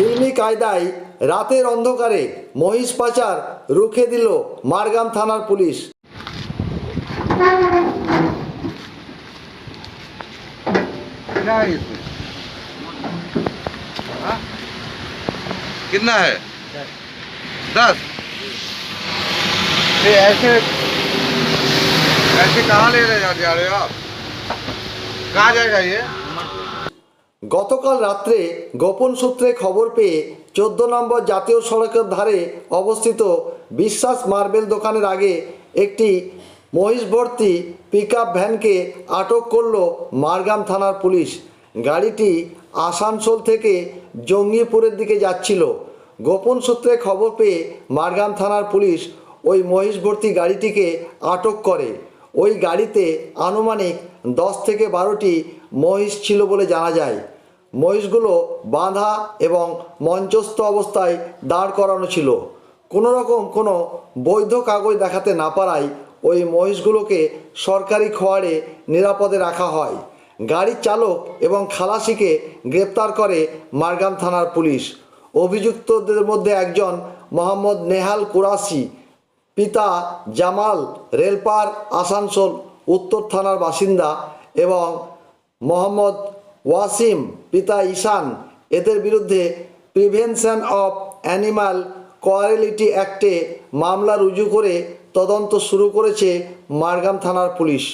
ফিল্মি কায়দায় রাতের অন্ধকারে মহিষ পাচার রুখে দিল মারগাম থানার পুলিশ। कितना है? 10। ऐसे ऐसे कहाँ ले जा रहे हो आप? कहाँ जाएगा ये? গতকাল রাত্রে গোপন সূত্রে খবর পেয়ে 14 নম্বর জাতীয় সড়কের ধারে অবস্থিত বিশ্বাস মার্বেল দোকানের আগে একটি মহিষ ভর্তি পিকআপ ভ্যানকে আটক করল মারগাম থানার পুলিশ। গাড়িটি আসানসোল থেকে জঙ্গিপুরের দিকে যাচ্ছিল। গোপন সূত্রে খবর পেয়ে মারগাম থানার পুলিশ ওই মহিষ ভর্তি গাড়িটিকে আটক করে। ওই গাড়িতে আনুমানিক 10 থেকে 12টি মহিষ ছিল বলে জানা যায়। মহিষগুলো বাঁধা এবং মঞ্চস্থ অবস্থায় দাঁড় করানো ছিল। কোনো রকম কোনো বৈধ কাগজ দেখাতে না পারায় ওই মহিষগুলোকে সরকারি খোয়াড়ে নিরাপদে রাখা হয়। গাড়ির চালক এবং খালাসিকে গ্রেপ্তার করে মারগাম থানার পুলিশ। অভিযুক্তদের মধ্যে একজন মোহাম্মদ নেহাল কুরাশি, পিতা জামাল, রেলপার আসানসোল উত্তর থানার বাসিন্দা, এবং মোহাম্মদ ওয়াসিম, পিতা ঈশান, এদের বিরুদ্ধে প্রিভেনশন অফ অ্যানিমাল ক্রুয়েলিটি অ্যাক্টে মামলা রুজু করে তদন্ত শুরু করেছে মারগাম থানার পুলিশ।